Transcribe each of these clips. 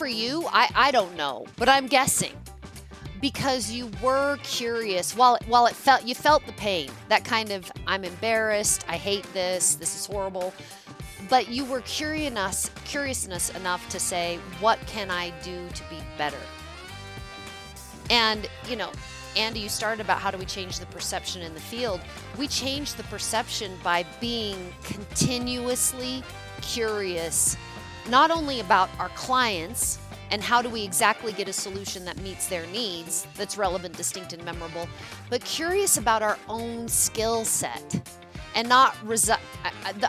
you, I don't know, but I'm guessing. Because you were curious, while you felt the pain, that kind of, I'm embarrassed, I hate this is horrible. But you were curiousness enough to say, what can I do to be better? And, Andy, you started about how do we change the perception in the field. We change the perception by being continuously curious, not only about our clients and how do we exactly get a solution that meets their needs, that's relevant, distinct, and memorable, but curious about our own skill set. And not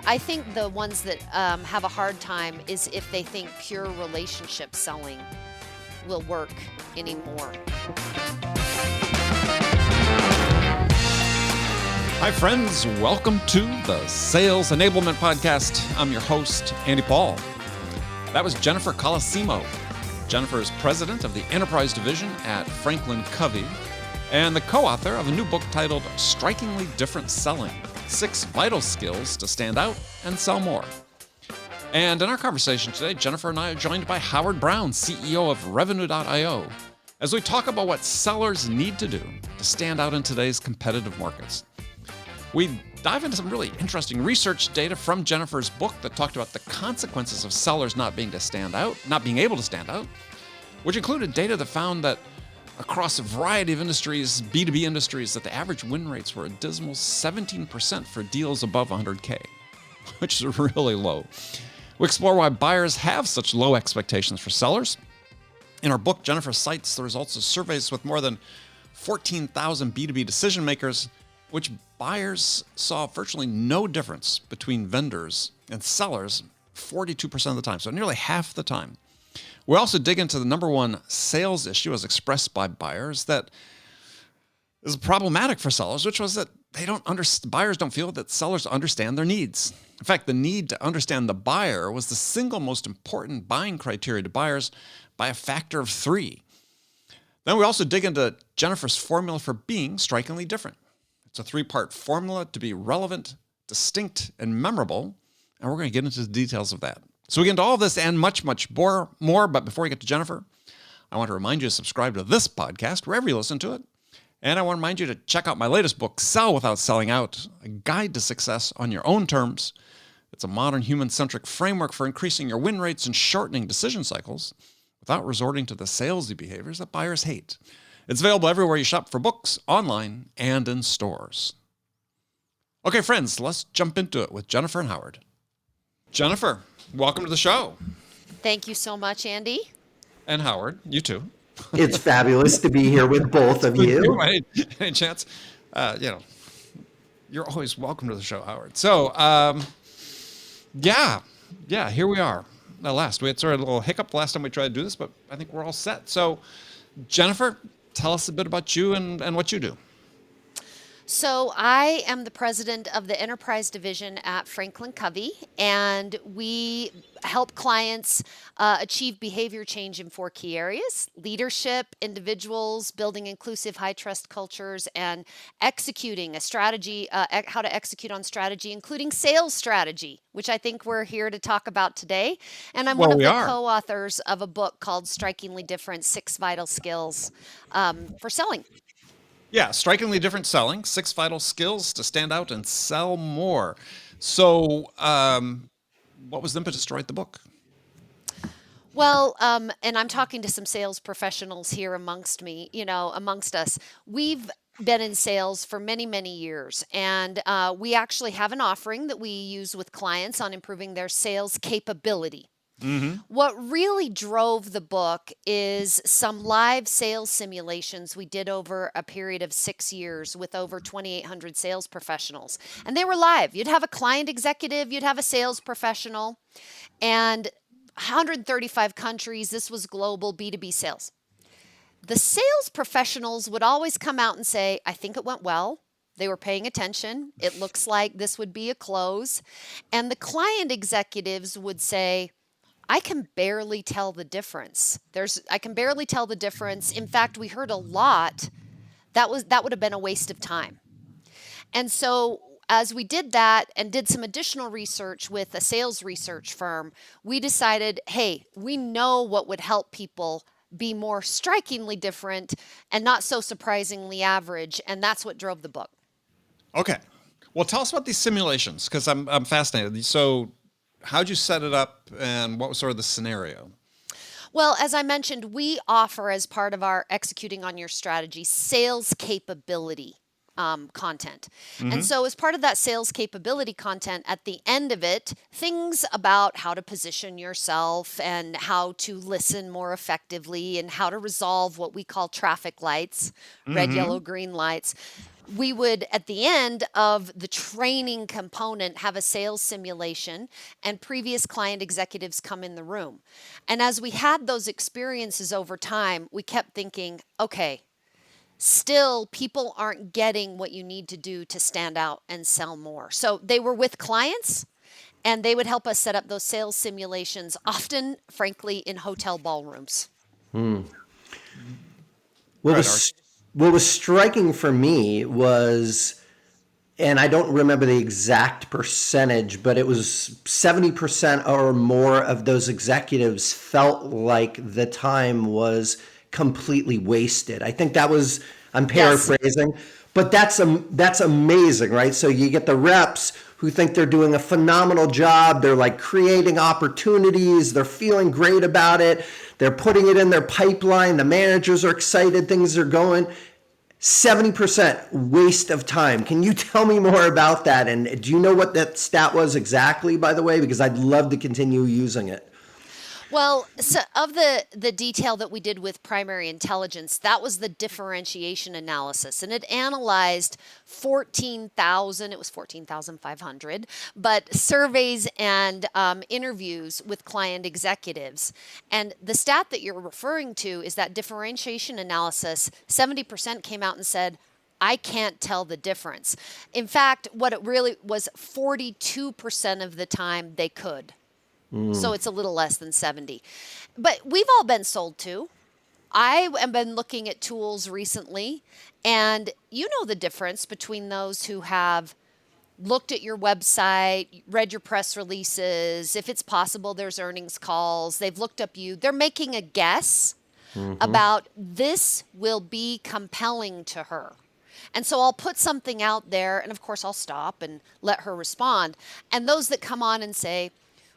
I think the ones that have a hard time is if they think pure relationship selling will work anymore. Hi, friends. Welcome to the Sales Enablement Podcast. I'm your host, Andy Paul. That was Jennifer Colosimo. Jennifer is president of the Enterprise Division at Franklin Covey and the co-author of a new book titled Strikingly Different Selling: 6 Vital Skills to Stand Out and Sell More. And in our conversation today, Jennifer and I are joined by Howard Brown, CEO of Revenue.io, as we talk about what sellers need to do to stand out in today's competitive markets. We dive into some really interesting research data from Jennifer's book that talked about the consequences of sellers not being able to stand out, which included data that found that across a variety of industries, B2B industries, that the average win rates were a dismal 17% for deals above 100K, which is really low. We explore why buyers have such low expectations for sellers. In our book, Jennifer cites the results of surveys with more than 14,000 B2B decision makers, which buyers saw virtually no difference between vendors and sellers 42% of the time, so nearly half the time. We also dig into the number one sales issue as expressed by buyers that is problematic for sellers, which was that buyers don't feel that sellers understand their needs. In fact, the need to understand the buyer was the single most important buying criteria to buyers by a factor of 3. Then we also dig into Jennifer's formula for being strikingly different. It's a 3-part formula to be relevant, distinct, and memorable, and we're going to get into the details of that. So we get into all this and much, much more, but before we get to Jennifer, I want to remind you to subscribe to this podcast wherever you listen to it. And I want to remind you to check out my latest book, Sell Without Selling Out, a guide to success on your own terms. It's a modern human-centric framework for increasing your win rates and shortening decision cycles without resorting to the salesy behaviors that buyers hate. It's available everywhere you shop for books, online, and in stores. Okay, friends, let's jump into it with Jennifer and Howard. Jennifer, welcome to the show. Thank you so much, Andy. And Howard, you too. It's fabulous to be here with both of you. Any chance? You're always welcome to the show, Howard. So, here we are. At last, we had sort of a little hiccup the last time we tried to do this, but I think we're all set. So, Jennifer, tell us a bit about you and what you do. So I am the president of the Enterprise Division at Franklin Covey, and we help clients achieve behavior change in 4 key areas: leadership, individuals, building inclusive high-trust cultures, and executing a strategy, how to execute on strategy, including sales strategy, which I think we're here to talk about today. And I'm one of the co-authors of a book called Strikingly Different: 6 Vital Skills for Selling. Yeah, Strikingly Different Selling, 6 Vital Skills to Stand Out and Sell More. So what was the impetus to write the book? Well, and I'm talking to some sales professionals here amongst us. We've been in sales for many, many years, and we actually have an offering that we use with clients on improving their sales capability. Mm-hmm. What really drove the book is some live sales simulations we did over a period of 6 years with over 2,800 sales professionals. And they were live. You'd have a client executive, you'd have a sales professional, and 135 countries. This was global B2B sales. The sales professionals would always come out and say, I think it went well. They were paying attention. It looks like this would be a close. And the client executives would say, I can barely tell the difference. I can barely tell the difference. In fact, we heard a lot. That would have been a waste of time. And so as we did that and did some additional research with a sales research firm, we decided, hey, we know what would help people be more strikingly different and not so surprisingly average. And that's what drove the book. Okay. Well, tell us about these simulations because I'm fascinated. So, how'd you set it up, and what was sort of the scenario? Well, as I mentioned, we offer as part of our executing on your strategy sales capability content. And so, as part of that sales capability content, at the end of it, things about how to position yourself and how to listen more effectively and how to resolve what we call traffic lights, red, yellow, green lights. We would, at the end of the training component, have a sales simulation and previous client executives come in the room. And as we had those experiences over time, we kept thinking, okay, still people aren't getting what you need to do to stand out and sell more. So they were with clients and they would help us set up those sales simulations, often, frankly, in hotel ballrooms. What Right, Art. was what was striking for me was, and I don't remember the exact percentage, but it was 70% or more of those executives felt like the time was completely wasted. I think that was, I'm Yes. paraphrasing, but that's amazing, right? So you get the reps who think they're doing a phenomenal job. They're like creating opportunities. They're feeling great about it. They're putting it in their pipeline. The managers are excited. Things are going. 70% waste of time. Can you tell me more about that? And do you know what that stat was exactly, by the way? Because I'd love to continue using it. Well, so of the detail that we did with primary intelligence, that was the differentiation analysis, and it analyzed 14,000. It was 14,500, but surveys and interviews with client executives. And the stat that you're referring to is that differentiation analysis. 70% came out and said, I can't tell the difference. In fact, what it really was, 42% of the time they could. So it's a little less than 70. But we've all been sold to. I have been looking at tools recently, and you know the difference between those who have looked at your website, read your press releases, if it's possible, there's earnings calls, they've looked up you, they're making a guess about this will be compelling to her. And so I'll put something out there, and of course I'll stop and let her respond. And those that come on and say,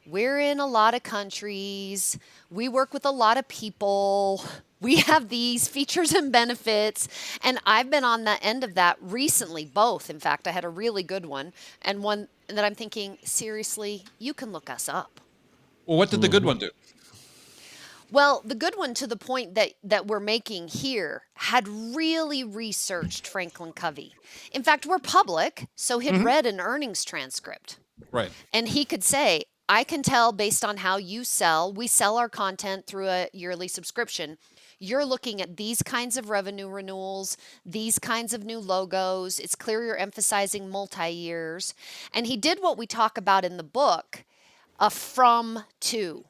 we're in a lot of countries. We work with a lot of people. We have these features and benefits. And I've been on the end of that recently, both. In fact, I had a really good one and one that I'm thinking, seriously, you can look us up. Well, what did the good one do? Well, the good one to the point that we're making here had really researched Franklin Covey. In fact, we're public, so he'd read an earnings transcript. Right. And he could say, I can tell based on how you sell, we sell our content through a yearly subscription. You're looking at these kinds of revenue renewals, these kinds of new logos. It's clear you're emphasizing multi-years. And he did what we talk about in the book, a from to.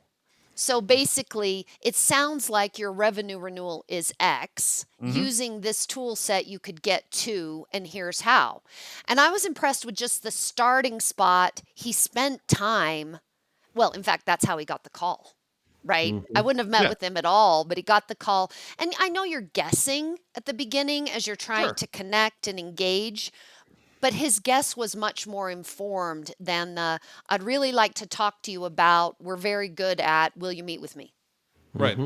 So basically, it sounds like your revenue renewal is X. Using this tool set, you could get to, and here's how. And I was impressed with just the starting spot. He spent time. Well, in fact, that's how he got the call, right? I wouldn't have met Yeah. with him at all, but he got the call. And I know you're guessing at the beginning as you're trying Sure. to connect and engage. But his guess was much more informed than the, I'd really like to talk to you about, we're very good at, will you meet with me? Right.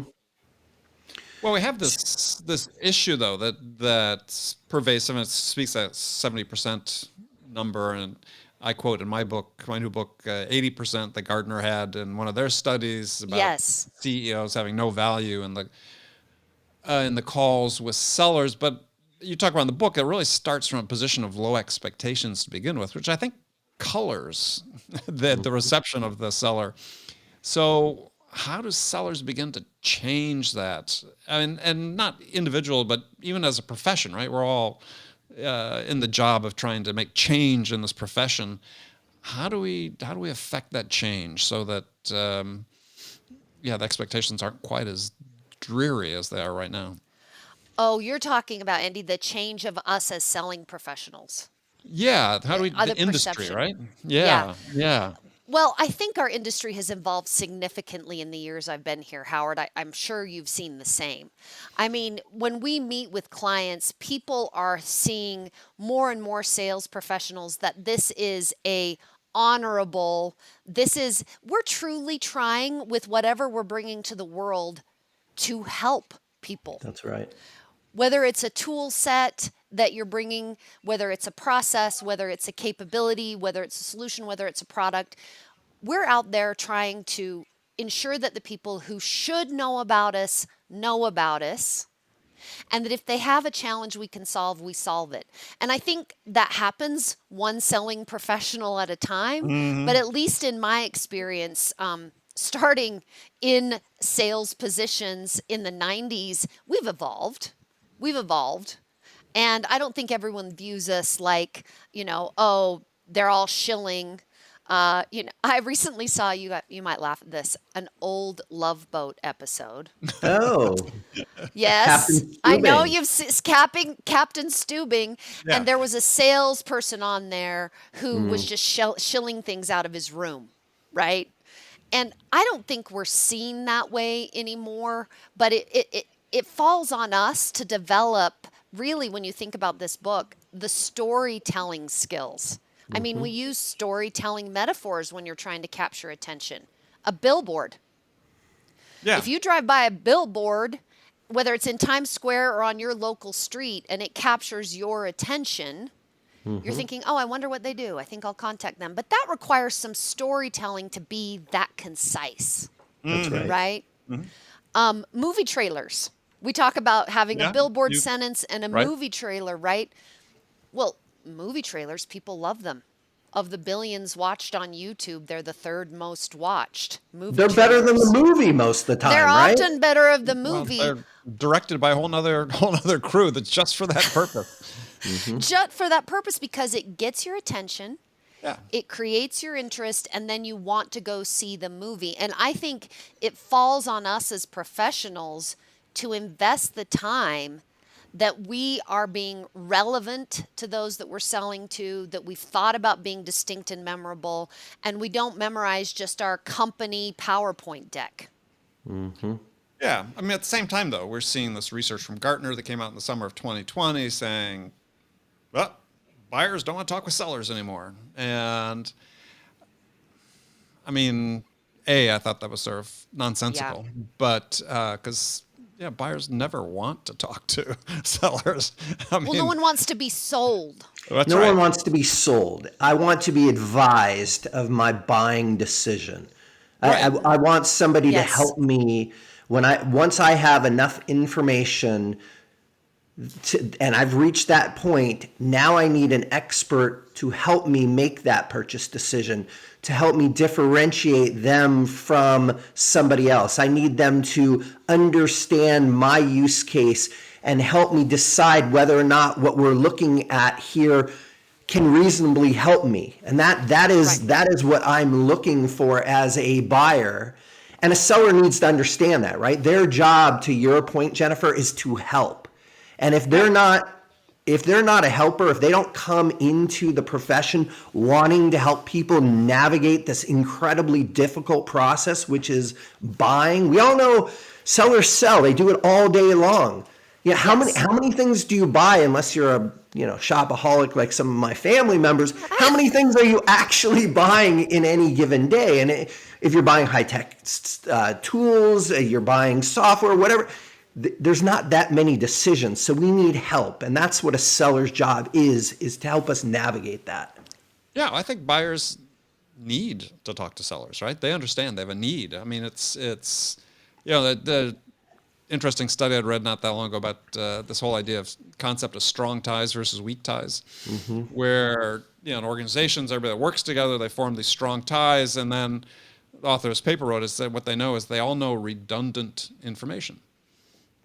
Well, we have this issue though that's pervasive, and it speaks that 70% number, and I quote in my book, my new book, 80% that Gardner had in one of their studies about Yes. CEOs having no value in the calls with sellers. But you talk about in the book, it really starts from a position of low expectations to begin with, which I think colors the reception of the seller. So how do sellers begin to change that? I mean, and not individual, but even as a profession, right? We're all in the job of trying to make change in this profession. How do we affect that change so that the expectations aren't quite as dreary as they are right now? Oh, you're talking about, Andy, the change of us as selling professionals. Yeah, how do we other the industry, perception. right? Yeah. Yeah, yeah. Well, I think our industry has evolved significantly in the years I've been here, Howard. I'm sure you've seen the same. I mean, when we meet with clients, people are seeing more and more sales professionals that this is a honorable, we're truly trying with whatever we're bringing to the world to help people. That's right. Whether it's a tool set that you're bringing, whether it's a process, whether it's a capability, whether it's a solution, whether it's a product, we're out there trying to ensure that the people who should know about us, and that if they have a challenge we solve it. And I think that happens one selling professional at a time, but Hmm. at least in my experience, starting in sales positions in the 90s, we've evolved. And I don't think everyone views us like, oh, they're all shilling. I recently saw, you might laugh at this, an old Love Boat episode. Oh, Yes, Captain I know Steubing. Captain Steubing, Yeah. and there was a salesperson on there who was Mm, just shilling things out of his room, right? And I don't think we're seen that way anymore, but it falls on us to develop, really, when you think about this book, the storytelling skills. I mean, mhm. we use storytelling metaphors when you're trying to capture attention. A billboard. Yeah. If you drive by a billboard, whether it's in Times Square or on your local street, and it captures your attention, you're Mhm. thinking, oh, I wonder what they do. I think I'll contact them. But that requires some storytelling to be that concise, That's Hmm. right. right? Hmm. Movie trailers. We talk about having a Yeah. billboard You sentence and a right. movie trailer, right? Well, movie trailers, people love them. Of the billions watched on YouTube, they're the third most watched movie They're better than the trailers. movie most of the They're time, right? often better of the Well, movie. they're directed by a whole nother crew that's just for that purpose. Hmm. Just for that purpose, because it gets your attention, Yeah. it creates your interest, and then you want to go see the movie. And I think it falls on us as professionals to invest the time that we are being relevant to those that we're selling to, that we've thought about being distinct and memorable, and we don't memorize just our company PowerPoint deck. Hmm. Yeah. I mean, at the same time, though, we're seeing this research from Gartner that came out in the summer of 2020 saying, well, buyers don't want to talk with sellers anymore. And I mean, I thought that was sort of Yeah. nonsensical, but because yeah, buyers never want to talk to sellers. I Well, no mean, one wants to be sold. that's No one right. wants to be sold. I want to be advised of my buying decision. Right. I want somebody to Yes. help me once I have enough information and I've reached that point. Now I need an expert to help me make that purchase decision, to help me differentiate them from somebody else. I need them to understand my use case and help me decide whether or not what we're looking at here can reasonably help me. And that Right. is what I'm looking for as a buyer. And a seller needs to understand that, right? Their job, to your point, Jennifer, is to help. And Right. if they're not a helper, if they don't come into the profession wanting to help people navigate this incredibly difficult process, which is buying, we all know sellers sell. They do it all day long. Yeah, Yes. how many things do you buy unless you're a shopaholic like some of my family members? How many things are you actually buying in any given day? And if you're buying high tech tools, you're buying software, whatever, there's not that many decisions. So we need help, and that's what a seller's job is to help us navigate that. Yeah, I think buyers need to talk to sellers, right? They understand they have a need. I mean, it's the interesting study I'd read not that long ago about this whole idea of concept of strong ties versus weak ties, Hmm. where in organizations, everybody that works together, they form these strong ties, and then the author of this paper wrote is that what they know is they all know redundant information.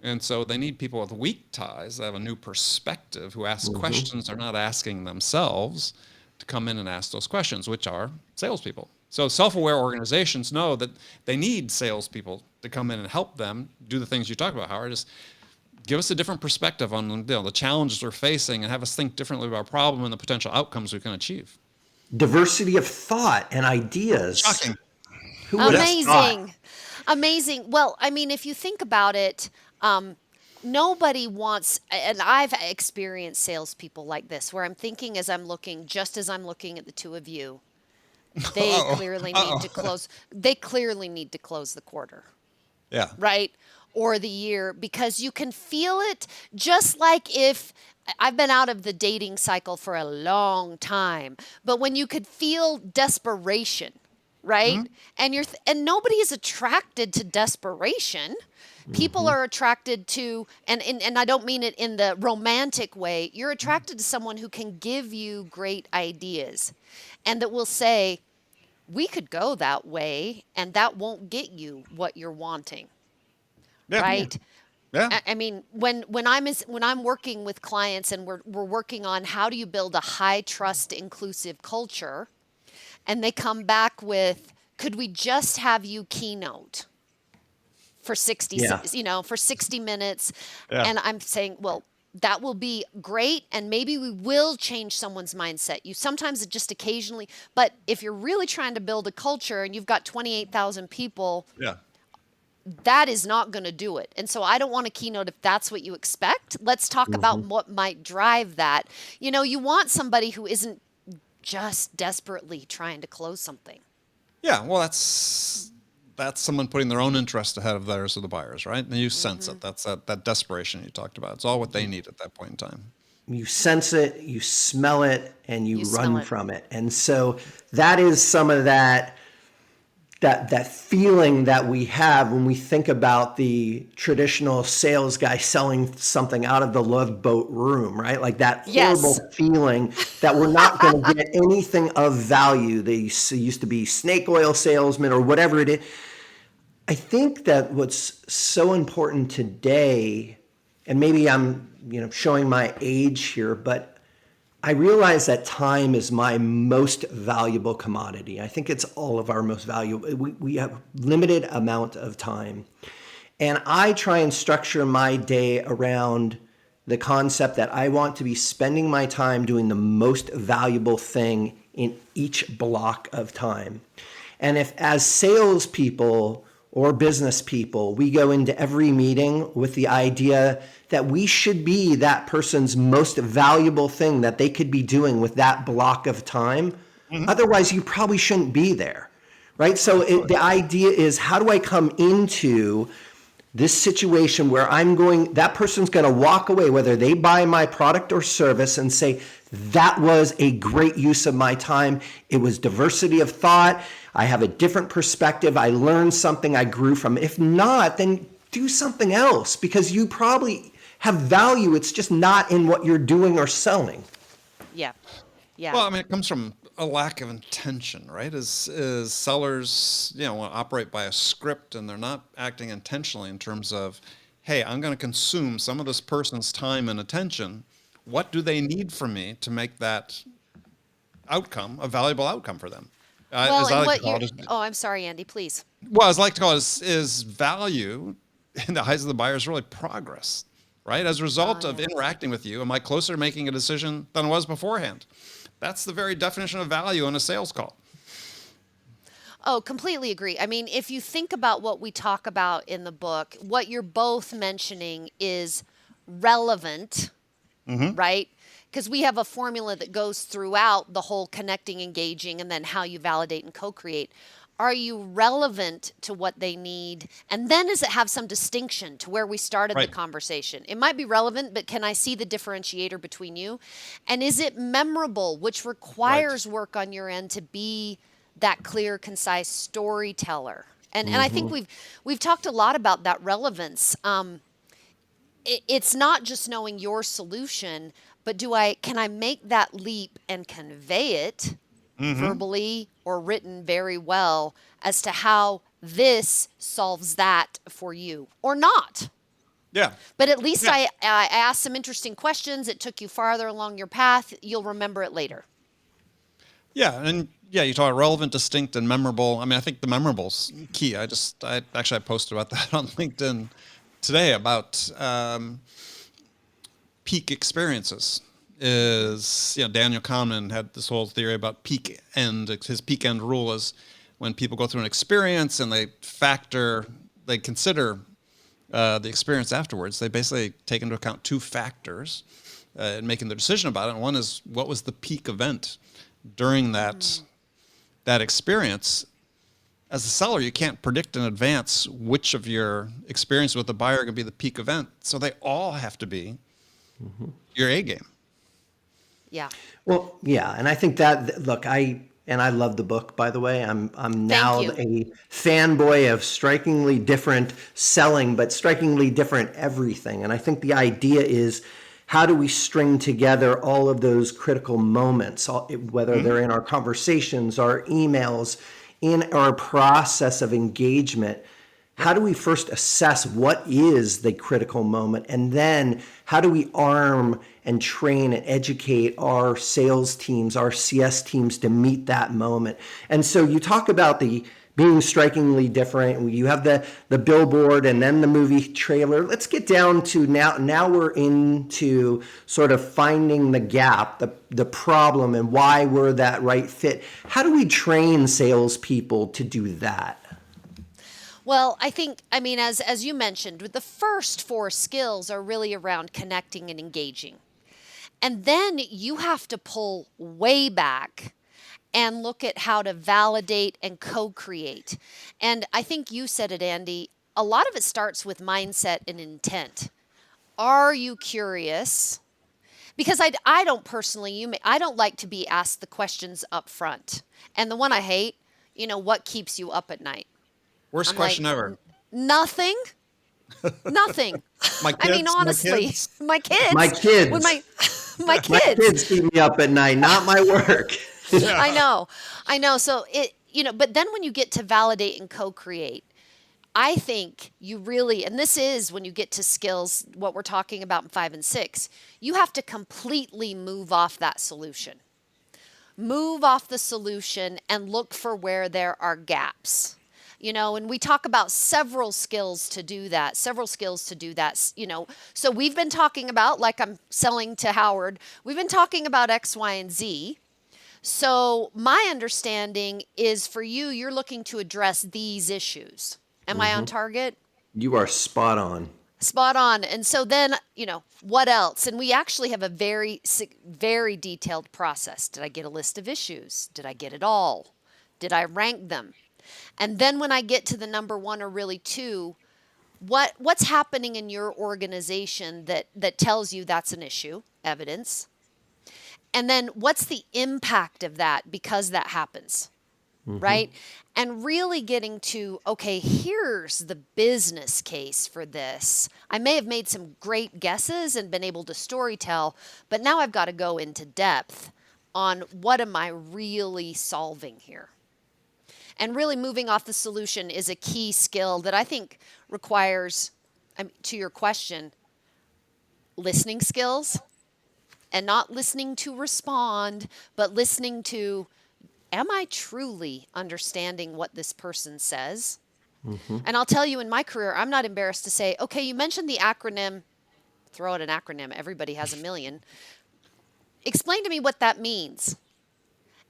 And so they need people with weak ties that have a new perspective, who ask Hmm. questions they're not asking themselves, to come in and ask those questions, which are salespeople. So self-aware organizations know that they need salespeople to come in and help them do the things you talk about, Howard, is give us a different perspective on the challenges we're facing and have us think differently about our problem and the potential outcomes we can achieve. Diversity of thought and ideas. Shocking. Who would have Yes. thought? Amazing. Amazing. Well, I mean, if you think about it, nobody wants, and I've experienced salespeople like this, where I'm thinking as I'm looking, just as I'm looking at the two of you, they Uh-oh. clearly need Uh-oh. to close. They clearly need to close the quarter, Yeah. right? Or the year, because you can feel it. Just like if I've been out of the dating cycle for a long time, but when you could feel desperation, right? And nobody is attracted to desperation. People are attracted to, and I don't mean it in the romantic way, you're attracted to someone who can give you great ideas and that will say, we could go that way and that won't get you what you're wanting, Yeah. right? Yeah. I mean, when I'm working with clients and we're working on how do you build a high trust inclusive culture, and they come back with, could we just have you keynote for 60 Yeah. for 60 minutes? Yeah. And I'm saying, well, that will be great, and maybe we will change someone's mindset. You sometimes it just occasionally, but if you're really trying to build a culture and you've got 28,000 people, Yeah. that is not going to do it. And so I don't want a keynote if that's what you expect. Let's talk about what might drive that. You want somebody who isn't just desperately trying to close something. Yeah. Well, that's someone putting their own interest ahead of theirs of the buyers, right? And you sense it. That's that desperation you talked about. It's all what they need at that point in time. You sense it, you smell it, and you smell run it. from it. And so that is some of that feeling that we have when we think about the traditional sales guy selling something out of the Love Boat room, right? Like that horrible Yes. feeling that we're not going to get anything of value. They used to be snake oil salesmen or whatever it is. I think that what's so important today, and maybe I'm showing my age here, but I realize that time is my most valuable commodity. I think it's all of our most valuable. We have limited amount of time. And I try and structure my day around the concept that I want to be spending my time doing the most valuable thing in each block of time. And if as salespeople or business people, we go into every meeting with the idea that we should be that person's most valuable thing that they could be doing with that block of time. Otherwise, you probably shouldn't be there, right? So the idea is, how do I come into this situation where that person's going to walk away, whether they buy my product or service, and say, that was a great use of my time. It was diversity of thought. I have a different perspective. I learned something. I grew from it. If not, then do something else, because you probably have value. It's just not in what you're doing or selling. Yeah. Yeah. Well, I mean, it comes from a lack of intention, right? As sellers, want to operate by a script, and they're not acting intentionally in terms of, hey, I'm going to consume some of this person's time and attention. What do they need from me to make that outcome a valuable outcome for them? well, As I and like what to call you it, oh, I'm sorry, Andy, please. well, as I like to call it, is value in the eyes of the buyer is really progress, right? As a result of interacting with you, am I closer to making a decision than I was beforehand? That's the very definition of value in a sales call. Oh, completely agree. I mean, if you think about what we talk about in the book, what you're both mentioning is relevant, right? Because we have a formula that goes throughout the whole connecting, engaging, and then how you validate and co-create. Are you relevant to what they need? And then does it have some distinction to where we started Right. the conversation? It might be relevant, but can I see the differentiator between you? And is it memorable, which requires work on your end to be that clear, concise storyteller? And I think we've talked a lot about that relevance. It's not just knowing your solution, but can I make that leap and convey it verbally or written very well as to how this solves that for you or not? Yeah. But at least Yeah. I asked some interesting questions. It took you farther along your path. You'll remember it later. Yeah, and you talk about relevant, distinct, and memorable. I mean, I think the memorable's key. I posted about that on LinkedIn today about peak experiences. Is Daniel Kahneman had this whole theory about peak end. His peak end rule is when people go through an experience and they consider the experience afterwards. They basically take into account two factors in making their decision about it. And one is, what was the peak event during that experience? As a seller, you can't predict in advance which of your experience with the buyer are going to be the peak event. So they all have to be your A game. Yeah. Well, yeah, and I think that look, I love the book, by the way. I'm Thank now you. a fanboy of strikingly different selling, but strikingly different everything. And I think the idea is, how do we string together all of those critical moments, whether they're in our conversations, our emails, in our process of engagement? How do we first assess what is the critical moment? And then how do we arm and train and educate our sales teams, our CS teams to meet that moment? And so you talk about the being strikingly different. You have the billboard and then the movie trailer. Let's get down to now we're into sort of finding the gap, the problem, and why we're that right fit. How do we train salespeople to do that? Well, I mean, as you mentioned, the first four skills are really around connecting and engaging. And then you have to pull way back and look at how to validate and co-create. And I think you said it, Andy, a lot of it starts with mindset and intent. Are you curious? Because I don't personally, I don't like to be asked the questions up front. And the one I hate, what keeps you up at night? Worst I'm question like, ever. Nothing. Nothing. My I mean, kids, honestly, my kids. My kids. When my My kids. kids keep me up at night, not my work. I know. So but then when you get to validate and co-create, I think you really, and this is when you get to skills, what we're talking about in 5 and 6, you have to completely move off that solution. Move off the solution and look for where there are gaps. And we talk about several skills to do that. So we've been talking about, like I'm selling to Howard, we've been talking about X, Y, and Z. So my understanding is for you, you're looking to address these issues. Am I on target? You are spot on. Spot on. And so then, what else? And we actually have a very, very detailed process. Did I get a list of issues? Did I get it all? Did I rank them? And then when I get to the number 1 or really 2, what's happening in your organization that tells you that's an issue? Evidence. And then what's the impact of that because that happens? Right? And really getting to, okay, here's the business case for this. I may have made some great guesses and been able to storytell, but now I've got to go into depth on what am I really solving here. And really moving off the solution is a key skill that I think requires, to your question, listening skills, and not listening to respond, but listening to, am I truly understanding what this person says? And I'll tell you, in my career, I'm not embarrassed to say, okay, you mentioned the acronym, throw out an acronym, everybody has a million. Explain to me what that means.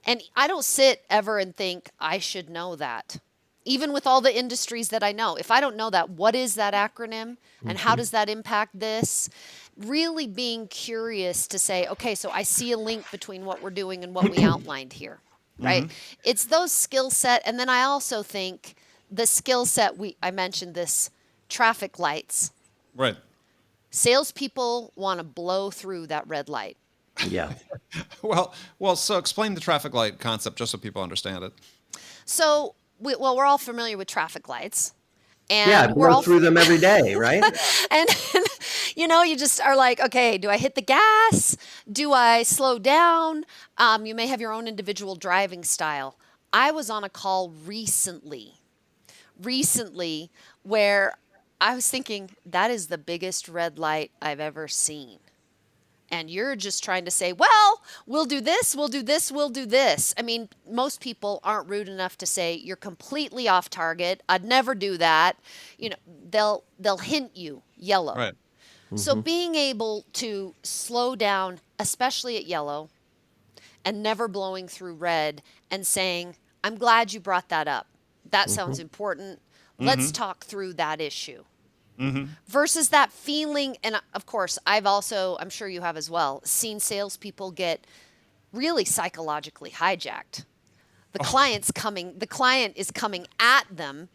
And I don't sit ever and think, I should know that. Even with all the industries that I know, if I don't know that, what is that acronym and how does that impact this? Really being curious to say, okay, so I see a link between what we're doing and what we outlined here, right? It's those skill set. And then I also think the skill set, I mentioned this, traffic lights. Right. Salespeople want to blow through that red light. Yeah. Well, so explain the traffic light concept just so people understand it. So, we're all familiar with traffic lights. And Yeah, we're go all through them every day, right? and you just are like, okay, do I hit the gas? Do I slow down? You may have your own individual driving style. I was on a call recently where I was thinking, that is the biggest red light I've ever seen. and you're just trying to say, well, we'll do this, we'll do this, we'll do this. I mean, most people aren't rude enough to say you're completely off target. I'd never do that. You know, they'll hint you yellow. Right. So being able to slow down, especially at yellow, and never blowing through red and saying, I'm glad you brought that up. That sounds important. Let's talk through that issue. Versus that feeling, and of course, I'm sure you have as well, seen salespeople get really psychologically hijacked. The client is coming at them,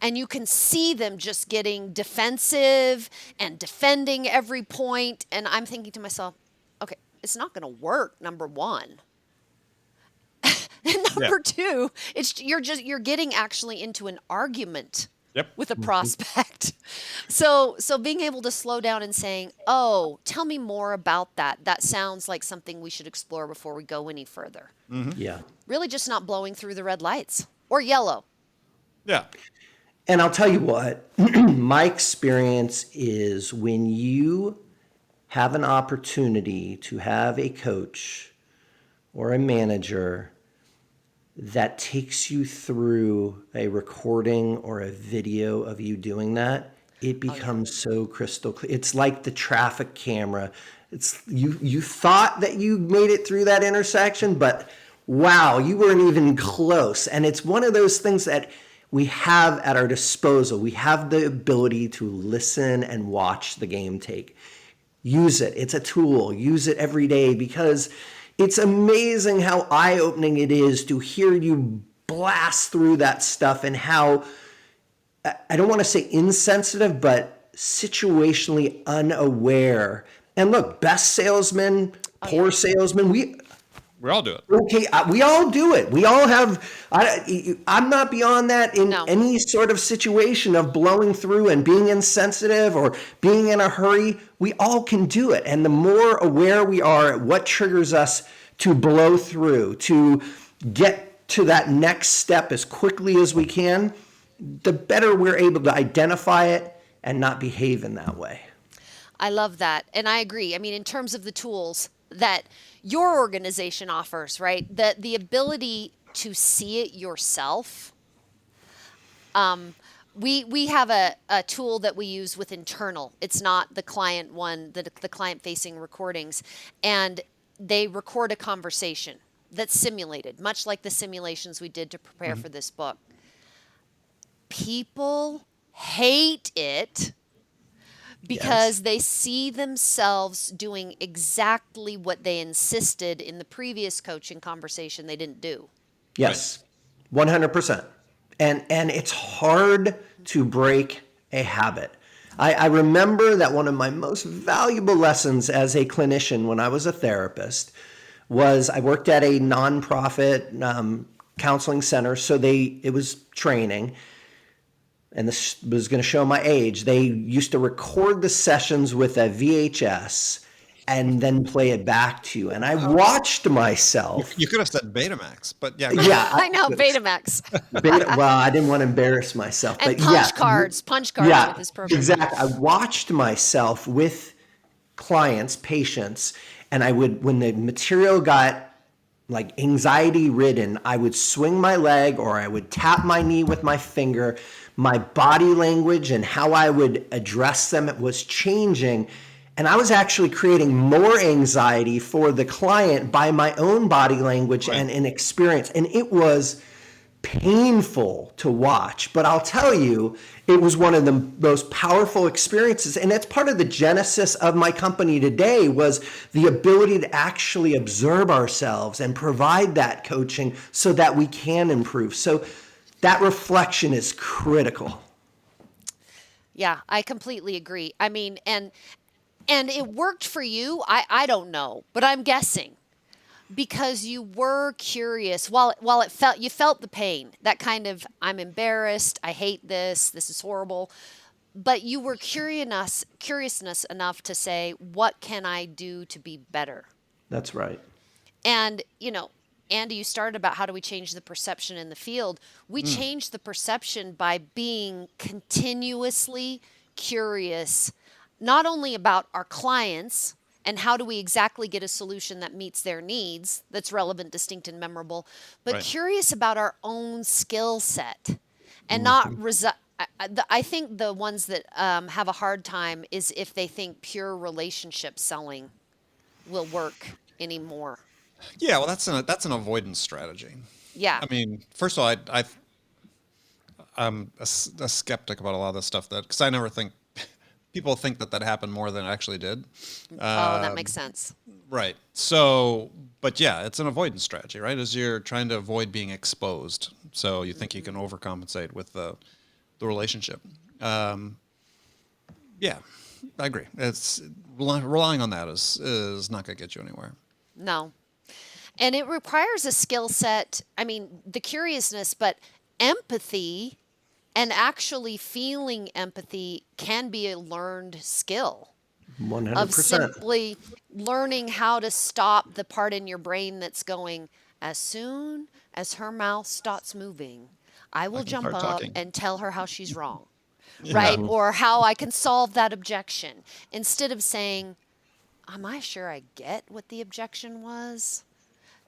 and you can see them just getting defensive and defending every point. And I'm thinking to myself, okay, it's not going to work, number one. And number two, you're getting actually into an argument Yep. with a prospect. So being able to slow down and saying, "Oh, tell me more about that. That sounds like something we should explore before we go any further." Yeah. Really just not blowing through the red lights or yellow. Yeah. And I'll tell you what, my experience is when you have an opportunity to have a coach or a manager that takes you through a recording or a video of you doing that, it becomes so crystal clear. It's like the traffic camera. It's you thought that you made it through that intersection, but wow, you weren't even close. And it's one of those things that we have at our disposal. We have the ability to listen and watch the game take. Use it. It's a tool. Use it every day, because it's amazing how eye-opening it is to hear you blast through that stuff, and how, I don't want to say insensitive, but situationally unaware. And look, best salesman, poor salesman, We all do it. okay, we all do it. We all have, I'm not beyond that in No. any sort of situation of blowing through and being insensitive or being in a hurry. We all can do it. And the more aware we are at what triggers us to blow through, to get to that next step as quickly as we can, the better we're able to identify it and not behave in that way. I love that. And I agree. I mean, in terms of the tools that your organization offers, right? The ability to see it yourself. We have a tool that we use with internal. It's not the client one, the client facing recordings. And they record a conversation that's simulated, much like the simulations we did to prepare for this book. People hate it because they see themselves doing exactly what they insisted in the previous coaching conversation they didn't do. Yes, 100%. And it's hard to break a habit. I remember that one of my most valuable lessons as a clinician when I was a therapist was I worked at a nonprofit counseling center, so it was training. And this was going to show my age. They used to record the sessions with a VHS and then play it back to you. And I watched myself. You could have said Betamax, but yeah. Yeah, I know, Betamax. well, I didn't want to embarrass myself. And but punch cards with his program. exactly. I watched myself with clients, patients, and I would, when the material got like anxiety ridden, I would swing my leg or I would tap my knee with my finger. My body language and how I would address them, it was changing. And I was actually creating more anxiety for the client by my own body language and inexperience. And it was painful to watch. But I'll tell you, it was one of the most powerful experiences. And that's part of the genesis of my company today, was the ability to actually observe ourselves and provide that coaching so that we can improve. So that reflection is critical. Yeah, I completely agree. I mean, and it worked for you. I don't know, but I'm guessing because you were curious while you felt the pain, that kind of, I'm embarrassed, I hate this is horrible. But you were curiousness enough to say, what can I do to be better? That's right. And, Andy, you started about how do we change the perception in the field. We change the perception by being continuously curious, not only about our clients and how do we exactly get a solution that meets their needs, that's relevant, distinct, and memorable, but Right. curious about our own skill set and not I think the ones that have a hard time is if they think pure relationship selling will work anymore. Yeah, well, that's an avoidance strategy. Yeah. I mean, first of all, I'm a skeptic about a lot of this stuff because I never think people think that happened more than it actually did. Oh, that makes sense. Right. So, but yeah, it's an avoidance strategy, right? As you're trying to avoid being exposed, so you think you can overcompensate with the relationship. Yeah, I agree. It's relying on that is not going to get you anywhere. No. And it requires a skill set. I mean, the curiousness, but empathy and actually feeling empathy can be a learned skill of 100%. simply learning how to stop the part in your brain that's going, as soon as her mouth stops moving, I I will can jump start up talking. and tell her how she's wrong, Yeah. right? Or how I can solve that objection instead of saying, am I sure I get what the objection was?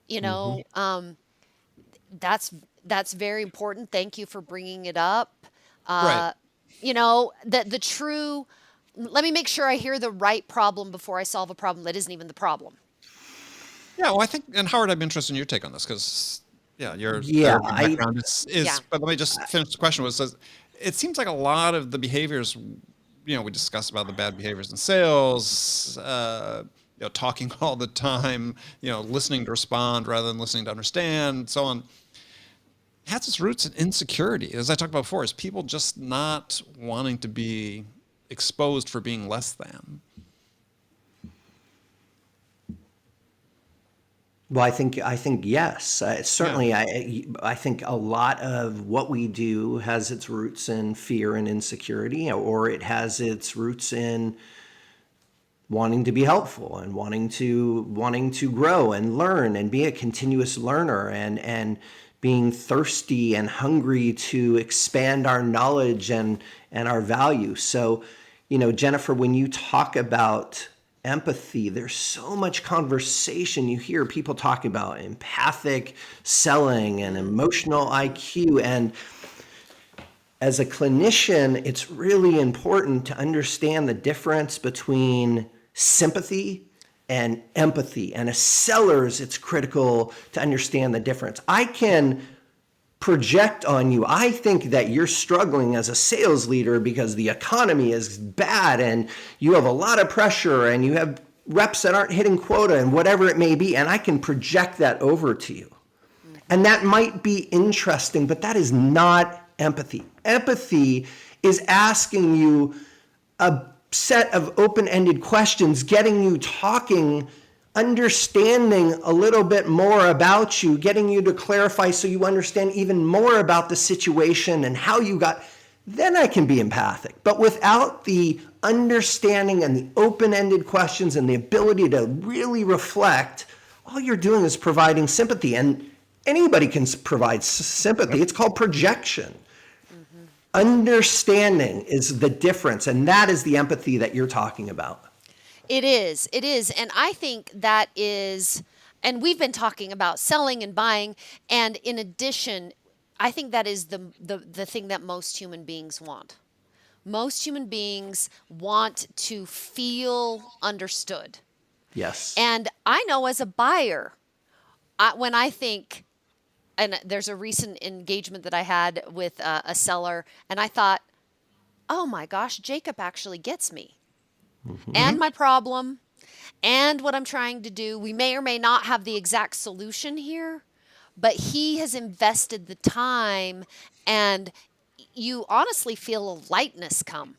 You know, that's that's very important. Thank you for bringing it up. Right. Uh, you know, the true. Let me make sure I hear the right problem before I solve a problem that isn't even the problem. Yeah. Well, I think, and Howard, I'm interested in your take on this because, yeah, your Yeah, therapy background is. Yeah. But let me just finish the question. Was says it seems like a lot of the behaviors, we discuss about the bad behaviors in sales. Talking all the time. Listening to respond rather than listening to understand, so on. Has its roots in insecurity, as I talked about before, is people just not wanting to be exposed for being less than. Well, I think yes. Yeah. Certainly, I think a lot of what we do has its roots in fear and insecurity, or it has its roots in wanting to be helpful and wanting to grow and learn and be a continuous learner and being thirsty and hungry to expand our knowledge and our value. So, Jennifer, when you talk about empathy, there's so much conversation. You hear people talk about empathic selling and emotional IQ. And as a clinician, it's really important to understand the difference between sympathy and empathy. And as sellers, it's critical to understand the difference. I can project on you. I think that you're struggling as a sales leader because the economy is bad and you have a lot of pressure and you have reps that aren't hitting quota and whatever it may be. And I can project that over to you. And that might be interesting, but that is not empathy. Empathy is asking you a set of open-ended questions, getting you talking, understanding a little bit more about you, getting you to clarify so you understand even more about the situation and how you got, then I can be empathic. But without the understanding and the open-ended questions and the ability to really reflect, all you're doing is providing sympathy. And anybody can provide sympathy. It's called projection. Understanding is the difference, and that is the empathy that you're talking about. It is. It is. And I think that is, and we've been talking about selling and buying. And in addition, I think that is the thing that most human beings want. Most human beings want to feel understood. Yes. And I know as a buyer, when I think, and there's a recent engagement that I had with a seller, and I thought, oh my gosh, Jacob actually gets me and my problem and what I'm trying to do. We may or may not have the exact solution here, but he has invested the time, and you honestly feel a lightness come.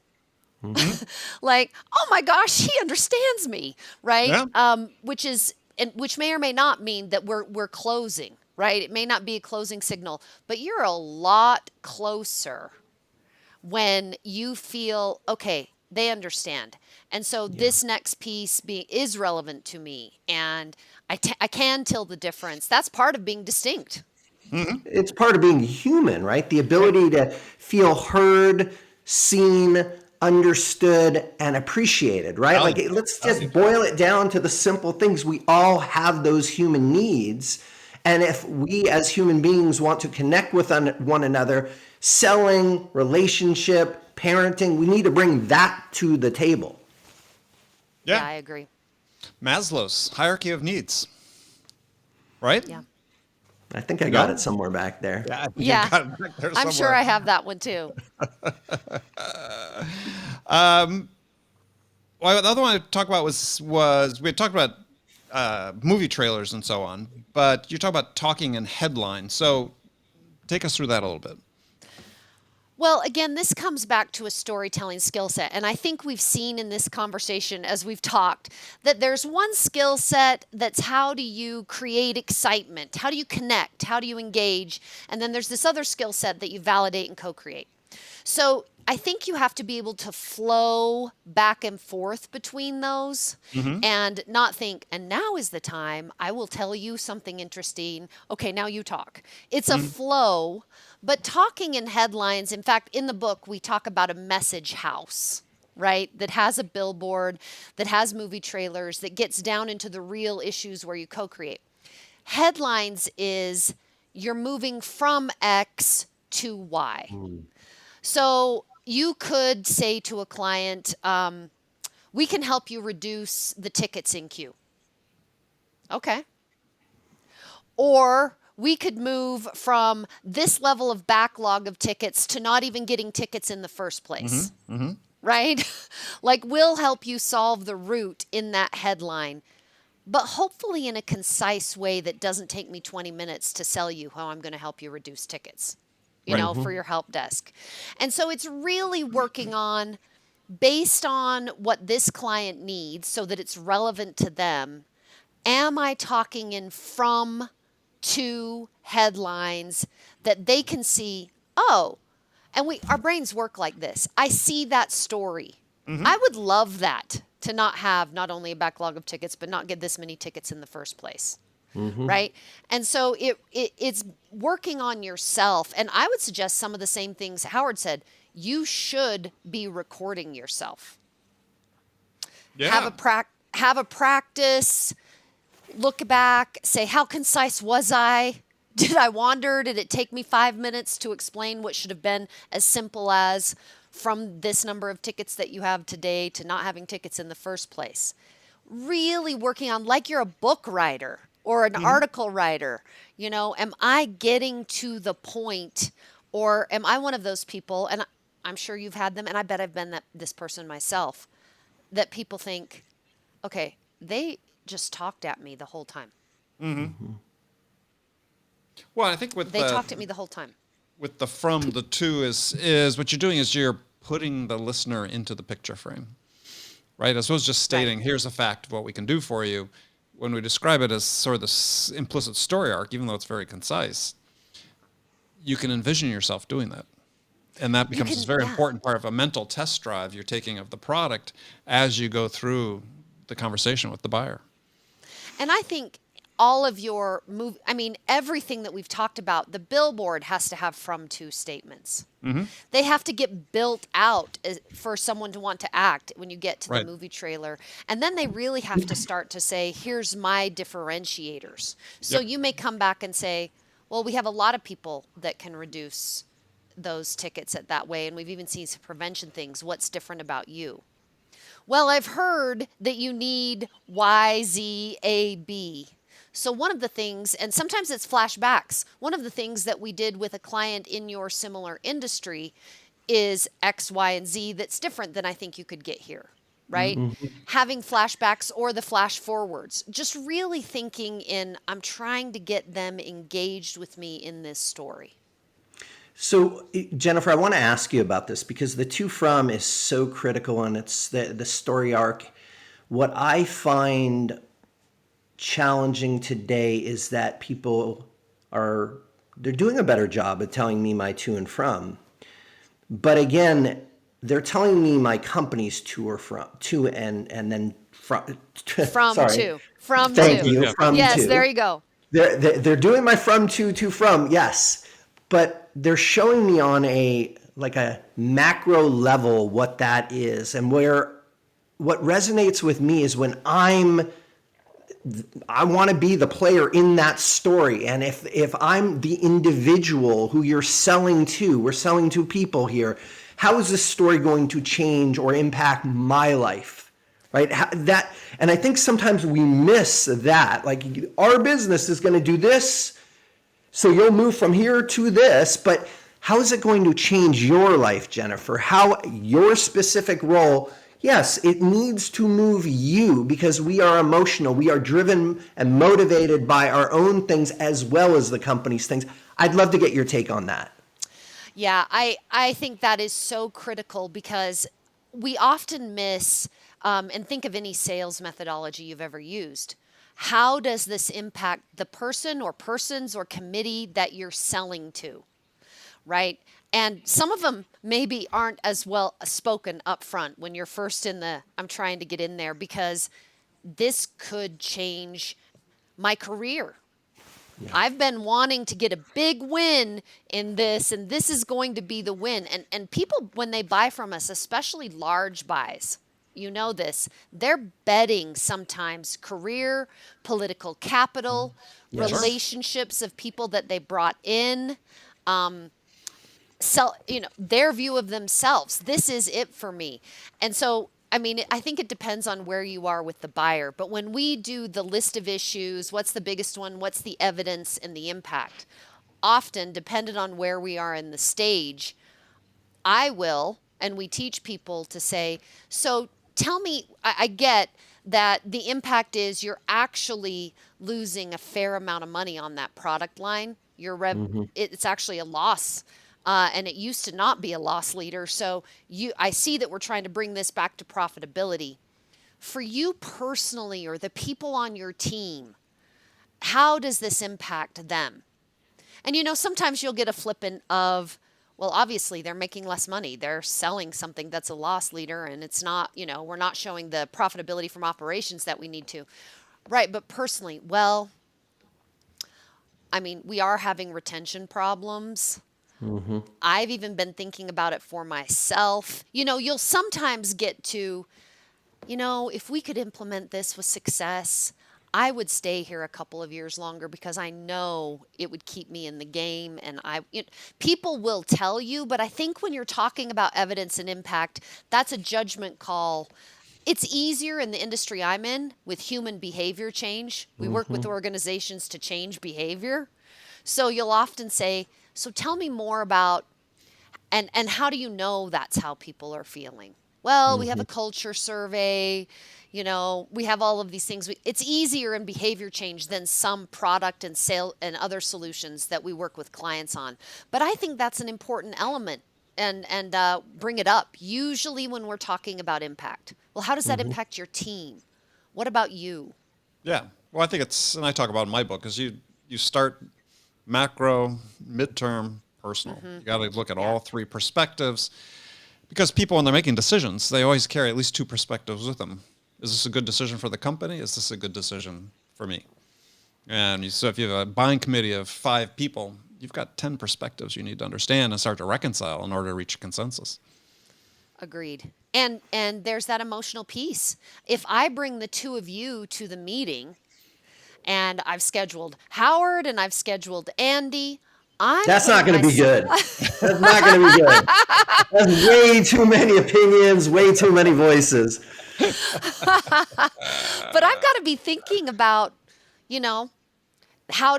Like, oh my gosh, he understands me, right? Yeah. Which may or may not mean that we're closing, right? It may not be a closing signal, but you're a lot closer when you feel, okay, they understand. And so this next piece is relevant to me, and I can tell the difference. That's part of being distinct. It's part of being human, right? The ability to feel heard, seen, understood, and appreciated, right? Like, Valued. let's just Valued. boil it down to the simple things. We all have those human needs. And if we as human beings want to connect with one another, selling, relationship, parenting, we need to bring that to the table. Yeah, Yeah. I agree. Maslow's hierarchy of needs, right? Yeah. I think I got No? it somewhere back there. Yeah, I think you Yeah. got it back there I'm sure somewhere. I have that one too. Well, the other one I talked about was we had talked about movie trailers and so on, but you talk about talking in headlines. So take us through that a little bit. Well, again, this comes back to a storytelling skill set. And I think we've seen in this conversation as we've talked that there's one skill set that's how do you create excitement? How do you connect? How do you engage? And then there's this other skill set that you validate and co create. So I think you have to be able to flow back and forth between those and not think, and now is the time I will tell you something interesting. Okay, now you talk. It's a flow, but talking in headlines, in fact, in the book, we talk about a message house, right? That has a billboard, that has movie trailers, that gets down into the real issues where you co create. Headlines is you're moving from X to Y. So you could say to a client, we can help you reduce the tickets in queue. Okay. Or we could move from this level of backlog of tickets to not even getting tickets in the first place. Right? Like, we'll help you solve the root in that headline, but hopefully in a concise way that doesn't take me 20 minutes to sell you how I'm going to help you reduce tickets, for your help desk. And so it's really working on based on what this client needs so that it's relevant to them. Am I talking in from to headlines that they can see, oh, and our brains work like this. I see that story. I would love that to not have not only a backlog of tickets, but not get this many tickets in the first place. Right? And so it's working on yourself. And I would suggest some of the same things Howard said. You should be recording yourself. Yeah. Have a practice. Look back. Say, how concise was I? Did I wander? Did it take me 5 minutes to explain what should have been as simple as from this number of tickets that you have today to not having tickets in the first place? Really working on, like you're a book writer or an article writer, am I getting to the point, or am I one of those people, and I'm sure you've had them, and I bet I've been this person myself, that people think, okay, they just talked at me the whole time. Well, I think They talked at me the whole time. with the from the to is what you're doing is you're putting the listener into the picture frame, right? As opposed to just stating, here's a fact of what we can do for you. When we describe it as sort of this implicit story arc, even though it's very concise, you can envision yourself doing that. And that becomes this very important part of a mental test drive you're taking of the product as you go through the conversation with the buyer. And I think all of your everything that we've talked about, the billboard has to have from to statements. They have to get built out for someone to want to act when you get to the movie trailer. And then they really have to start to say, here's my differentiators. So you may come back and say, well, we have a lot of people that can reduce those tickets at that way. And we've even seen some prevention things. What's different about you? Well, I've heard that you need Y, Z, A, B. So one of the things, and sometimes it's flashbacks, one of the things that we did with a client in your similar industry is X, Y, and Z that's different than I think you could get here, right? Having flashbacks or the flash forwards, just really thinking I'm trying to get them engaged with me in this story. So, Jennifer, I want to ask you about this because the to from is so critical, and it's the story arc. What I find challenging today is that people they're doing a better job at telling me my to and from. But again, they're telling me my company's to or from, to and then from. From Sorry. to. From Thank to. you. From yes, to. there you go. They're doing my from to from, yes. But they're showing me on a like a macro level what that is. And what resonates with me is when I want to be the player in that story. And if I'm the individual who you're selling to, we're selling to people here, how is this story going to change or impact my life? Right? And I think sometimes we miss that. Like, our business is going to do this, so you'll move from here to this, but how is it going to change your life, Jennifer? How your specific role, yes, it needs to move you because we are emotional. We are driven and motivated by our own things as well as the company's things. I'd love to get your take on that. Yeah, I think that is so critical because we often miss, and think of any sales methodology you've ever used. How does this impact the person or persons or committee that you're selling to, right? And some of them maybe aren't as well spoken up front when you're first I'm trying to get in there because this could change my career. Yeah. I've been wanting to get a big win in this, and this is going to be the win. And people, when they buy from us, especially large buys, you know this, they're betting sometimes career, political capital, yes, relationships of people that they brought in, their view of themselves. This is it for me. And so, I mean, I think it depends on where you are with the buyer. But when we do the list of issues, what's the biggest one, what's the evidence and the impact, often, dependent on where we are in the stage, and we teach people to say, so tell me, I get that the impact is you're actually losing a fair amount of money on that product line. It's actually a loss. And it used to not be a loss leader. So I see that we're trying to bring this back to profitability. For you personally or the people on your team, how does this impact them? And sometimes you'll get a flippant of, well, obviously they're making less money. They're selling something that's a loss leader and it's not, we're not showing the profitability from operations that we need to. Right, but personally, well, I mean, we are having retention problems. Mm-hmm. I've even been thinking about it for myself. You'll sometimes get to, if we could implement this with success, I would stay here a couple of years longer because I know it would keep me in the game. And people will tell you, but I think when you're talking about evidence and impact, that's a judgment call. It's easier in the industry I'm in with human behavior change. We work with organizations to change behavior. So you'll often say, so tell me more about, and how do you know that's how people are feeling? Well, we have a culture survey, we have all of these things. It's easier in behavior change than some product and sale and other solutions that we work with clients on. But I think that's an important element and bring it up. Usually when we're talking about impact. Well, how does that impact your team? What about you? Yeah. Well, I think and I talk about in my book, is you start macro, midterm, personal. You got to look at all three perspectives because people, when they're making decisions, they always carry at least two perspectives with them. Is this a good decision for the company? Is this a good decision for me? And so if you have a buying committee of 5 people, you've got 10 perspectives you need to understand and start to reconcile in order to reach a consensus. Agreed. And there's that emotional piece. If I bring the two of you to the meeting and I've scheduled Howard and I've scheduled Andy, that's not going to be good. That's not going to be good. That's way too many opinions, way too many voices. But I've got to be thinking about, how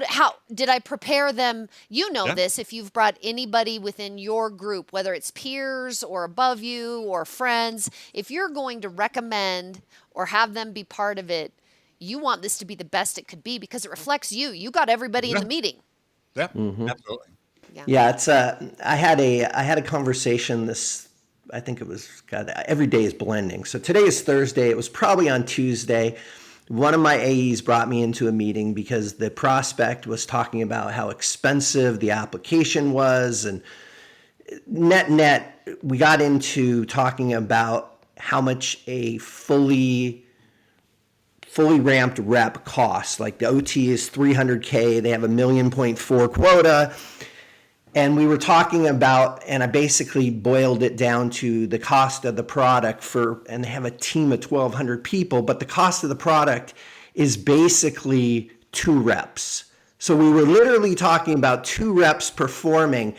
did I prepare them? This, if you've brought anybody within your group, whether it's peers or above you or friends, if you're going to recommend or have them be part of it, you want this to be the best it could be because it reflects you. You got everybody in the meeting. Yeah, absolutely. Yeah, it's I had a conversation I think it was, every day is blending. So today is Thursday. It was probably on Tuesday. One of my AEs brought me into a meeting because the prospect was talking about how expensive the application was. And net, we got into talking about how much a fully ramped rep costs. Like the OT is $300K. They have a 1.4 million quota. And we were talking about, and I basically boiled it down to the cost of the product and they have a team of 1,200 people, but the cost of the product is basically 2 reps. So we were literally talking about 2 reps performing.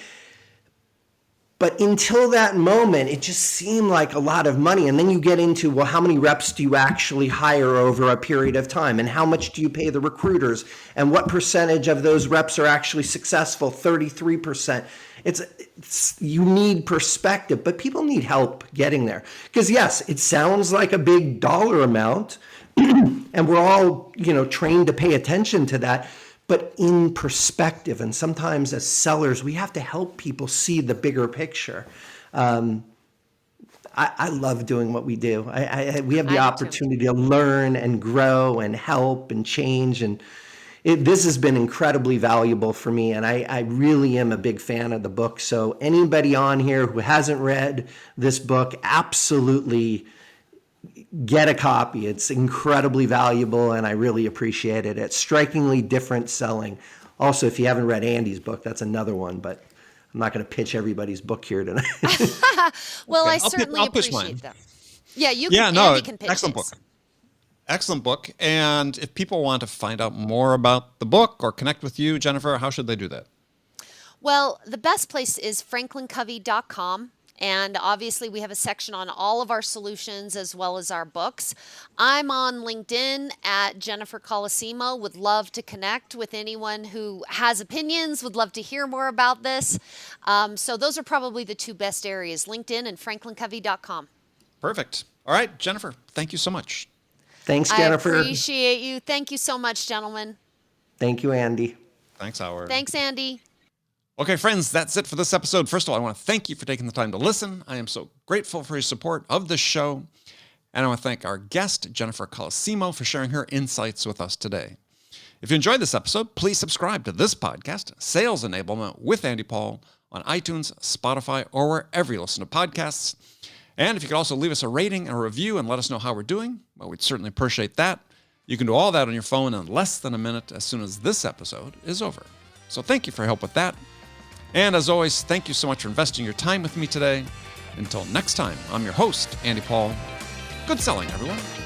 But until that moment, it just seemed like a lot of money. And then you get into, well, how many reps do you actually hire over a period of time? And how much do you pay the recruiters? And what percentage of those reps are actually successful? 33%. You need perspective, but people need help getting there. Because yes, it sounds like a big dollar amount, and we're all, trained to pay attention to that. But in perspective, and sometimes as sellers, we have to help people see the bigger picture. I love doing what we do. We have the I do too. opportunity to learn and grow and help and change. And this has been incredibly valuable for me. And I really am a big fan of the book. So anybody on here who hasn't read this book, absolutely get a copy. It's incredibly valuable, and I really appreciate it. It's strikingly different selling. Also, if you haven't read Andy's book, that's another one, but I'm not going to pitch everybody's book here tonight. Well, I I'll certainly pitch mine. appreciate that. Yeah, No, Andy can pitch excellent his. book. Excellent book. And if people want to find out more about the book or connect with you, Jennifer, how should they do that? Well, the best place is franklincovey.com. And obviously, we have a section on all of our solutions as well as our books. I'm on LinkedIn at Jennifer Colosimo. Would love to connect with anyone who has opinions, would love to hear more about this. So those are probably the 2 best areas, LinkedIn and franklincovey.com. Perfect. All right, Jennifer, thank you so much. Thanks, Jennifer. I appreciate you. Thank you so much, gentlemen. Thank you, Andy. Thanks, Howard. Thanks, Andy. Okay, friends, that's it for this episode. First of all, I want to thank you for taking the time to listen. I am so grateful for your support of this show. And I want to thank our guest, Jennifer Colosimo, for sharing her insights with us today. If you enjoyed this episode, please subscribe to this podcast, Sales Enablement with Andy Paul, on iTunes, Spotify, or wherever you listen to podcasts. And if you could also leave us a rating and a review and let us know how we're doing, well, we'd certainly appreciate that. You can do all that on your phone in less than a minute as soon as this episode is over. So thank you for your help with that. And as always, thank you so much for investing your time with me today. Until next time, I'm your host, Andy Paul. Good selling, everyone.